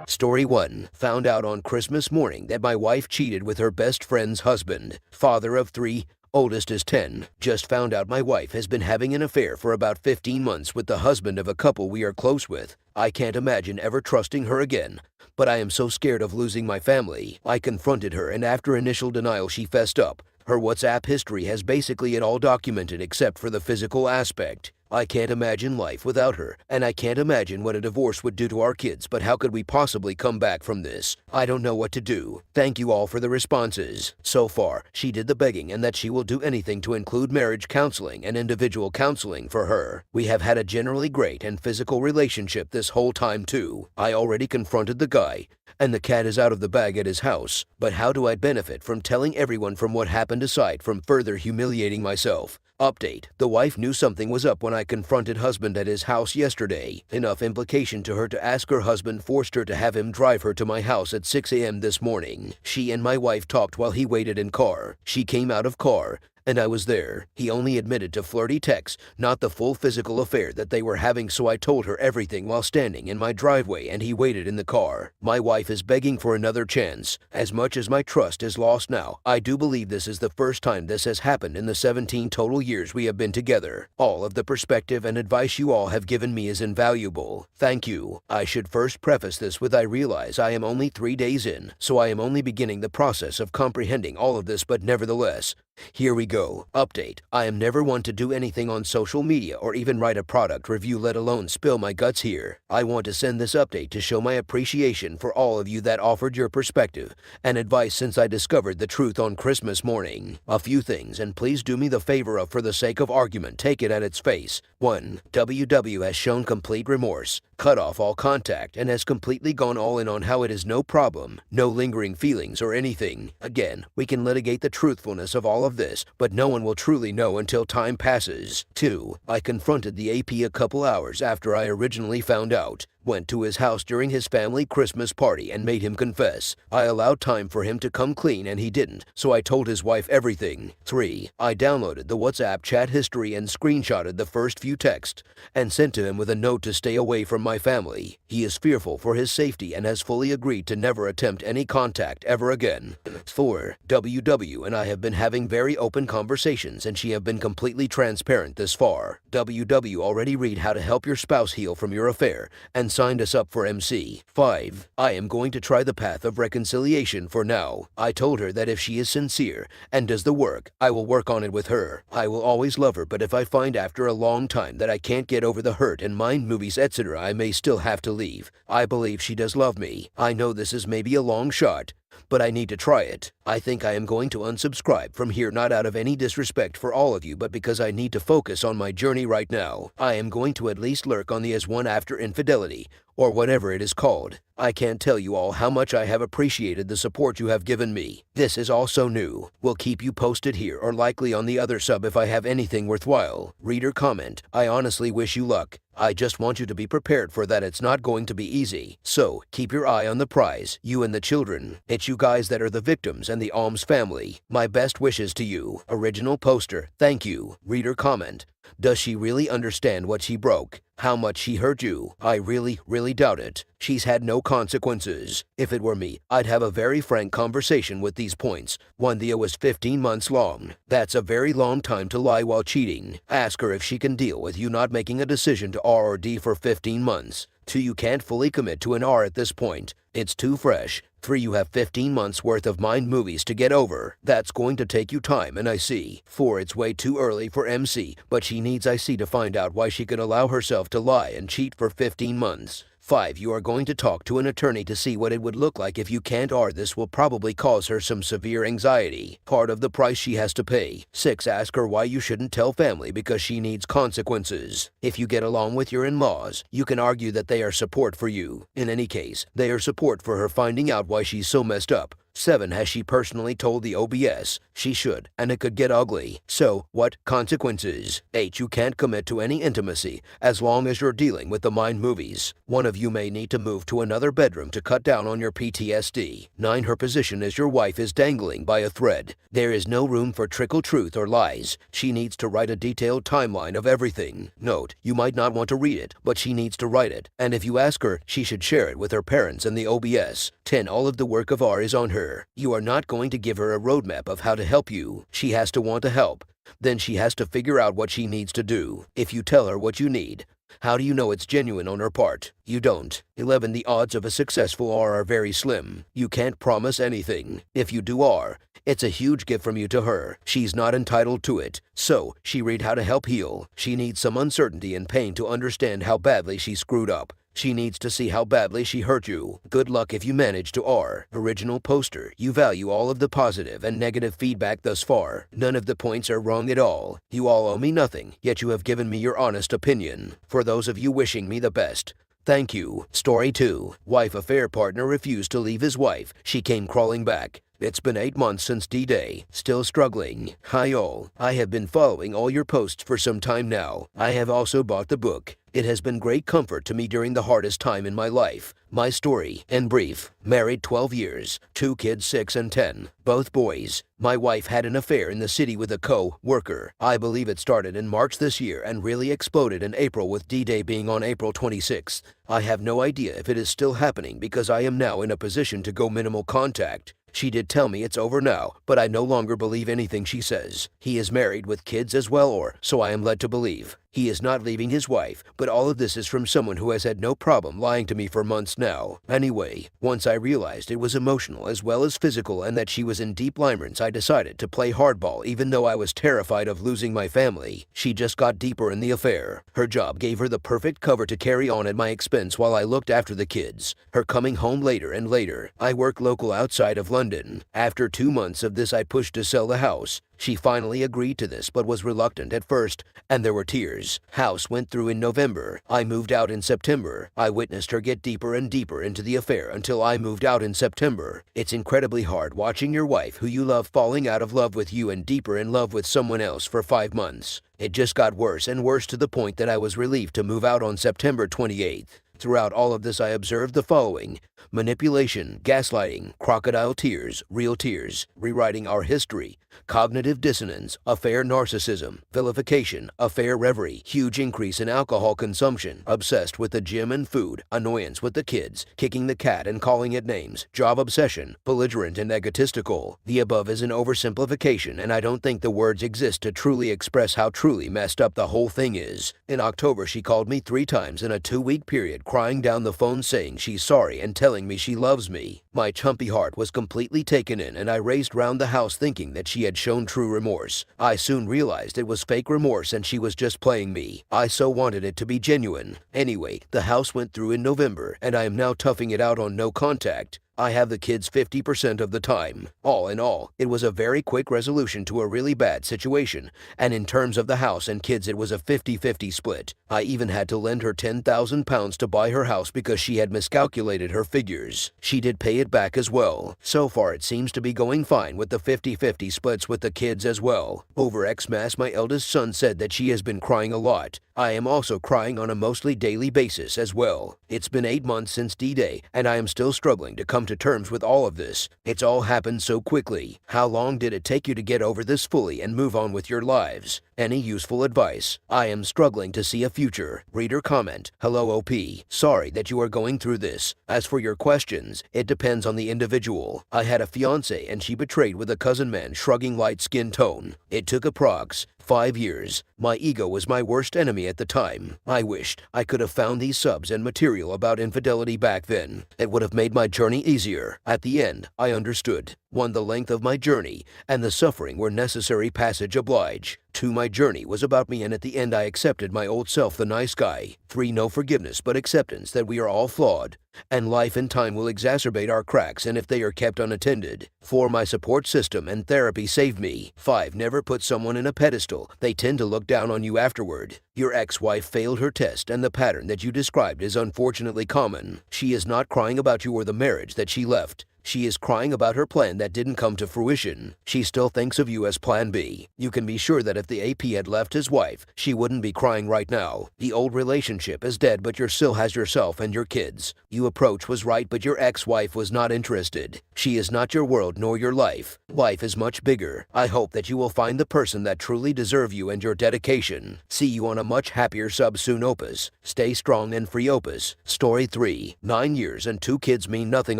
Story 1. Found out on Christmas morning that my wife cheated with her best friend's husband. Father of 3, oldest is 10. Just found out my wife has been having an affair for about 15 months with the husband of a couple we are close with. I can't imagine ever trusting her again, but I am so scared of losing my family. I confronted her, and after initial denial she fessed up. Her WhatsApp history has basically it all documented except for the physical aspect. I can't imagine life without her, and I can't imagine what a divorce would do to our kids, but how could we possibly come back from this? I don't know what to do. Thank you all for the responses. So far, she did the begging and that she will do anything to include marriage counseling and individual counseling for her. We have had a generally great and physical relationship this whole time too. I already confronted the guy, and the cat is out of the bag at his house, but how do I benefit from telling everyone from what happened aside from further humiliating myself? Update. The wife knew something was up when I confronted husband at his house yesterday. Enough implication to her to ask her husband forced her to have him drive her to my house at 6 a.m. this morning. She and my wife talked while he waited in car. She came out of car, and I was there. He only admitted to flirty texts, not the full physical affair that they were having, so I told her everything while standing in my driveway and he waited in the car. My wife is begging for another chance. As much as my trust is lost now, I do believe this is the first time this has happened in the 17 total years we have been together. All of the perspective and advice you all have given me is invaluable. Thank you. I should first preface this with I realize I am only 3 days in, so I am only beginning the process of comprehending all of this, but nevertheless, here we go. Update. I am never one to do anything on social media or even write a product review, let alone spill my guts here. I want to send this update to show my appreciation for all of you that offered your perspective and advice since I discovered the truth on Christmas morning. A few things, and please do me the favor of, for the sake of argument, take it at its face. 1. WW has shown complete remorse, cut off all contact, and has completely gone all in on how it is no problem, no lingering feelings or anything. Again, we can litigate the truthfulness of all of this, but no one will truly know until time passes. 2. I confronted the AP a couple hours after I originally found out. Went to his house during his family Christmas party and made him confess. I allowed time for him to come clean and he didn't, so I told his wife everything. 3. I downloaded the WhatsApp chat history and screenshotted the first few texts and sent to him with a note to stay away from my family. He is fearful for his safety and has fully agreed to never attempt any contact ever again. 4. WW and I have been having very open conversations and she have been completely transparent this far. WW already read How to Help Your Spouse Heal from Your Affair and signed us up for MC. 5. I am going to try the path of reconciliation for now. I told her that if she is sincere and does the work, I will work on it with her. I will always love her, but if I find after a long time that I can't get over the hurt and mind movies etc., I may still have to leave. I believe she does love me. I know this is maybe a long shot, but I need to try it. I think I am going to unsubscribe from here, not out of any disrespect for all of you, but because I need to focus on my journey right now. I am going to at least lurk on the as one after infidelity, or whatever it is called. I can't tell you all how much I have appreciated the support you have given me. This is also new. We'll keep you posted here or likely on the other sub if I have anything worthwhile. Reader comment. I honestly wish you luck. I just want you to be prepared for that. It's not going to be easy. So, keep your eye on the prize, you and the children. It's you guys that are the victims and the Alms family. My best wishes to you. Original poster. Thank you. Reader comment. Does she really understand what she broke? How much she hurt you? I really doubt it. She's had no consequences. If it were me, I'd have a very frank conversation with these points. 1. The was 15 months long. That's a very long time to lie while cheating. Ask her if she can deal with you not making a decision to R or D for 15 months. 2. You can't fully commit to an R at this point. It's too fresh. 3. You have 15 months worth of mind movies to get over. That's going to take you time, and I see. 4. It's way too early for MC, but she needs IC to find out why she could allow herself to lie and cheat for 15 months. 5. You are going to talk to an attorney to see what it would look like if you can't R. This will probably cause her some severe anxiety, part of the price she has to pay. 6. Ask her why you shouldn't tell family because she needs consequences. If you get along with your in-laws, you can argue that they are support for you. In any case, they are support for her finding out why she's so messed up. 7. Has she personally told the OBS? She should, and it could get ugly. So, what consequences? 8. You can't commit to any intimacy as long as you're dealing with the mind movies. One of you may need to move to another bedroom to cut down on your PTSD. 9. Her position as your wife is dangling by a thread. There is no room for trickle truth or lies. She needs to write a detailed timeline of everything. Note, you might not want to read it, but she needs to write it. And if you ask her, she should share it with her parents and the OBS. 10. All of the work of art is on her. You are not going to give her a roadmap of how to help you. She has to want to help. Then she has to figure out what she needs to do. If you tell her what you need, how do you know it's genuine on her part? You don't. 11. The odds of a successful R are very slim. You can't promise anything. If you do R, it's a huge gift from you to her. She's not entitled to it. So, she read how to help heal. She needs some uncertainty and pain to understand how badly she screwed up. She needs to see how badly she hurt you. Good luck if you manage to R. Original poster. You value all of the positive and negative feedback thus far. None of the points are wrong at all. You all owe me nothing, yet you have given me your honest opinion. For those of you wishing me the best, thank you. Story 2. Wife affair partner refused to leave his wife. She came crawling back. It's been 8 months since D-Day. Still struggling. Hi all. I have been following all your posts for some time now. I have also bought the book. It has been great comfort to me during the hardest time in my life. My story, in brief, married 12 years, 2 kids 6 and 10, both boys. My wife had an affair in the city with a co-worker. I believe it started in March this year and really exploded in April with D-Day being on April 26th. I have no idea if it is still happening because I am now in a position to go minimal contact. She did tell me it's over now, but I no longer believe anything she says. He is married with kids as well, or so I am led to believe. He is not leaving his wife, but all of this is from someone who has had no problem lying to me for months now. Anyway, once I realized it was emotional as well as physical and that she was in deep limerence, I decided to play hardball even though I was terrified of losing my family. She just got deeper in the affair. Her job gave her the perfect cover to carry on at my expense while I looked after the kids. Her coming home later and later. I work local outside of London. After 2 months of this I pushed to sell the house. She finally agreed to this but was reluctant at first, and there were tears. House went through in November. I moved out in September. I witnessed her get deeper and deeper into the affair until I moved out in September. It's incredibly hard watching your wife who you love falling out of love with you and deeper in love with someone else for 5 months. It just got worse and worse to the point that I was relieved to move out on September 28th. Throughout all of this I observed the following: manipulation, gaslighting, crocodile tears, real tears, rewriting our history, cognitive dissonance, affair narcissism, vilification, affair reverie, huge increase in alcohol consumption, obsessed with the gym and food, annoyance with the kids, kicking the cat and calling it names, job obsession, belligerent and egotistical. The above is an oversimplification, and I don't think the words exist to truly express how truly messed up the whole thing is. In October she called me 3 times in a 2-week period, crying down the phone saying she's sorry and telling me she loves me. My chumpy heart was completely taken in and I raced round the house thinking that she had shown true remorse. I soon realized it was fake remorse and she was just playing me. I so wanted it to be genuine. Anyway, the house went through in November and I am now toughing it out on no contact. I have the kids 50% of the time. All in all, it was a very quick resolution to a really bad situation, and in terms of the house and kids it was a 50-50 split. I even had to lend her £10,000 to buy her house because she had miscalculated her figures. She did pay it back as well. So far it seems to be going fine with the 50-50 splits with the kids as well. Over Xmas my eldest son said that she has been crying a lot. I am also crying on a mostly daily basis as well. It's been 8 months since D-Day, and I am still struggling to come to terms with all of this. It's all happened so quickly. How long did it take you to get over this fully and move on with your lives? Any useful advice? I am struggling to see a future. Reader comment. Hello OP. Sorry that you are going through this. As for your questions, it depends on the individual. I had a fiancé and she betrayed with a cousin man shrugging light skin tone. It took approx. 5 years. My ego was my worst enemy at the time. I wished I could have found these subs and material about infidelity back then. It would have made my journey easier. At the end, I understood. 1. The length of my journey and the suffering were necessary passage oblige. 2. My journey was about me and at the end I accepted my old self, the nice guy. 3. No forgiveness but acceptance that we are all flawed, and life and time will exacerbate our cracks and if they are kept unattended. 4. My support system and therapy saved me. 5. Never put someone in a pedestal. They tend to look down on you afterward. Your ex-wife failed her test and the pattern that you described is unfortunately common. She is not crying about you or the marriage that she left. She is crying about her plan that didn't come to fruition. She still thinks of you as plan B. You can be sure that if the AP had left his wife, she wouldn't be crying right now. The old relationship is dead, but you still has yourself and your kids. Your approach was right, but your ex-wife was not interested. She is not your world nor your life. Life is much bigger. I hope that you will find the person that truly deserve you and your dedication. See you on a much happier sub soon, Opus. Stay strong and free, Opus. Story 3. 9 years and 2 kids mean nothing,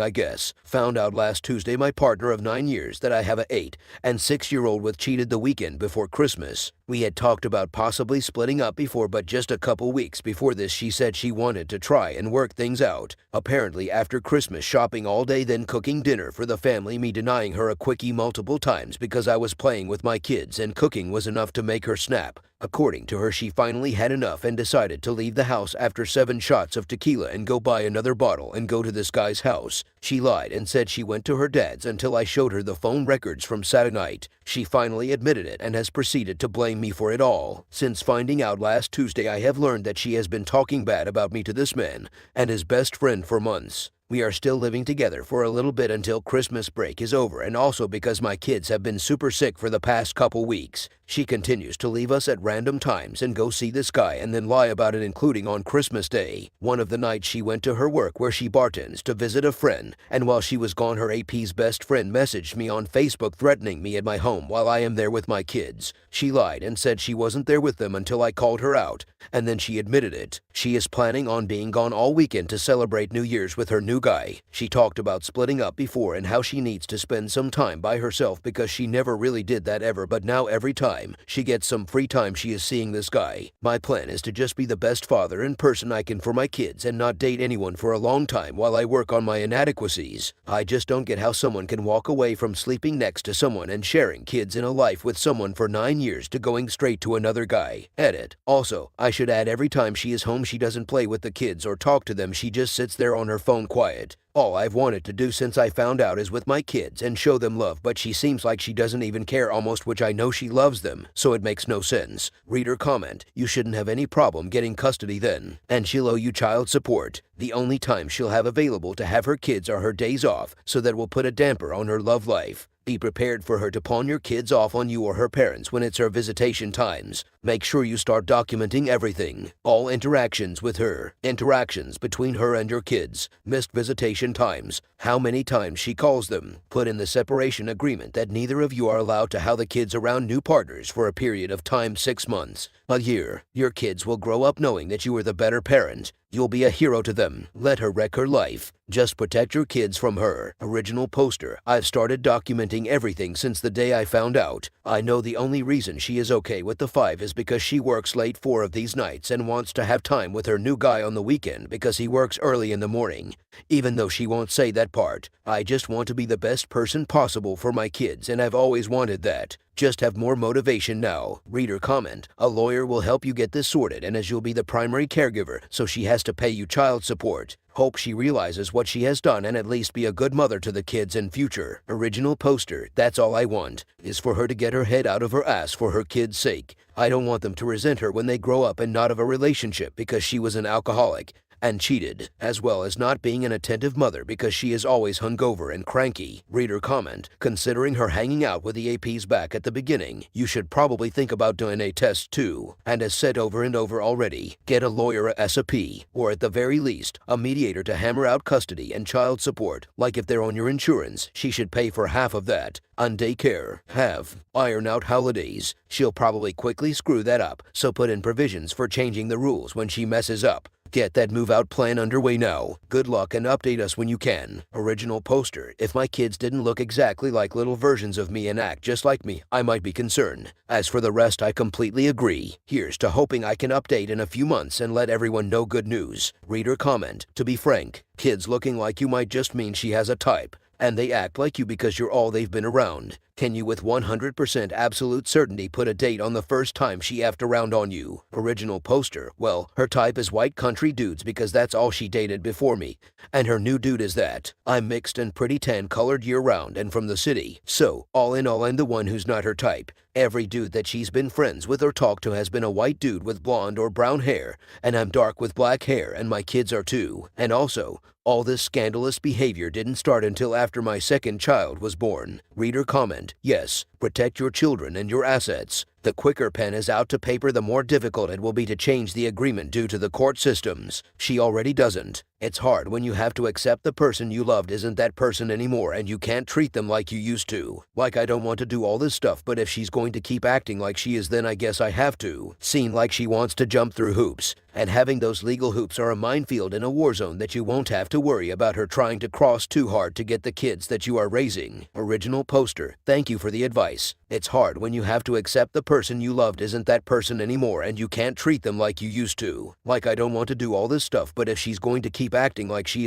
I guess. Found out last Tuesday my partner of 9 years that I have a 8 and 6-year-old with cheated the weekend before Christmas. We had talked about possibly splitting up before, but just a couple weeks before this she said she wanted to try and work things out. Apparently after Christmas shopping all day, then cooking dinner for the family, me denying her a quickie multiple times because I was playing with my kids and cooking was enough to make her snap. According to her, she finally had enough and decided to leave the house after 7 shots of tequila and go buy another bottle and go to this guy's house. She lied and said she went to her dad's until I showed her the phone records from Saturday night. She finally admitted it and has proceeded to blame me for it all. Since finding out last Tuesday, I have learned that she has been talking bad about me to this man and his best friend for months. We are still living together for a little bit until Christmas break is over, and also because my kids have been super sick for the past couple weeks. She continues to leave us at random times and go see this guy and then lie about it, including on Christmas Day. One of the nights she went to her work where she bartends to visit a friend, and while she was gone her AP's best friend messaged me on Facebook threatening me at my home while I am there with my kids. She lied and said she wasn't there with them until I called her out, and then she admitted it. She is planning on being gone all weekend to celebrate New Year's with her new guy. She talked about splitting up before and how she needs to spend some time by herself because she never really did that ever, but now every time she gets some free time she is seeing this guy. My plan is to just be the best father and person I can for my kids and not date anyone for a long time while I work on my inadequacies. I just don't get how someone can walk away from sleeping next to someone and sharing kids in a life with someone for 9 years to going straight to another guy. Edit. Also, I should add, every time she is home she doesn't play with the kids or talk to them, she just sits there on her phone quiet. All I've wanted to do since I found out is with my kids and show them love, but she seems like she doesn't even care almost, which I know she loves them, so it makes no sense. Reader comment: you shouldn't have any problem getting custody then, and she'll owe you child support. The only time she'll have available to have her kids are her days off, so that will put a damper on her love life. Be prepared for her to pawn your kids off on you or her parents when it's her visitation times. Make sure you start documenting everything. All interactions with her. Interactions between her and your kids. Missed visitation times. How many times she calls them. Put in the separation agreement that neither of you are allowed to have the kids around new partners for a period of time, 6 months. A year. Your kids will grow up knowing that you are the better parent. You'll be a hero to them. Let her wreck her life. Just protect your kids from her. Original poster. I've started documenting everything since the day I found out. I know the only reason she is okay with the 5 is because she works late 4 of these nights and wants to have time with her new guy on the weekend because he works early in the morning. Even though she won't say that part. I just want to be the best person possible for my kids, and I've always wanted that. Just have more motivation now. Reader comment: a lawyer will help you get this sorted, and as you'll be the primary caregiver, so she has to pay you child support. Hope she realizes what she has done and at least be a good mother to the kids in future. Original poster. That's all I want, is for her to get her head out of her ass for her kids' sake. I don't want them to resent her when they grow up and not have a relationship because she was an alcoholic and cheated, as well as not being an attentive mother because she is always hungover and cranky. Reader comment: considering her hanging out with the AP's back at the beginning, you should probably think about doing a test too. And as said over and over already, get a lawyer, a SP, or at the very least, a mediator to hammer out custody and child support. Like if they're on your insurance, she should pay for half of that. On daycare, have iron out holidays. She'll probably quickly screw that up, so put in provisions for changing the rules when she messes up. Get that move-out plan underway now. Good luck and update us when you can. Original poster: if my kids didn't look exactly like little versions of me and act just like me, I might be concerned. As for the rest, I completely agree. Here's to hoping I can update in a few months and let everyone know good news. Reader comment: to be frank, kids looking like you might just mean she has a type, and they act like you because you're all they've been around. Can you with 100% absolute certainty put a date on the first time she effed around on you? Original poster: well, her type is white country dudes because that's all she dated before me, and her new dude is that. I'm mixed and pretty tan colored year round and from the city, so all in all I'm the one who's not her type. Every dude that she's been friends with or talked to has been a white dude with blonde or brown hair, and I'm dark with black hair and my kids are too. And also, All this scandalous behavior didn't start until after my second child was born. Reader comment, yes, protect your children and your assets. The quicker pen is out to paper, the more difficult it will be to change the agreement due to the court systems. She already doesn't. It's hard when you have to accept the person you loved isn't that person anymore and you can't treat them like you used to. Like, I don't want to do all this stuff, but if she's going to keep acting like she is, then I guess I have to. Seem like she wants to jump through hoops. And having those legal hoops are a minefield in a war zone that you won't have to worry about her trying to cross too hard to get the kids that you are raising. Original poster. Thank you for the advice. It's hard when you have to accept the person you loved isn't that person anymore and you can't treat them like you used to. Like, I don't want to do all this stuff, but if she's going to keep acting like she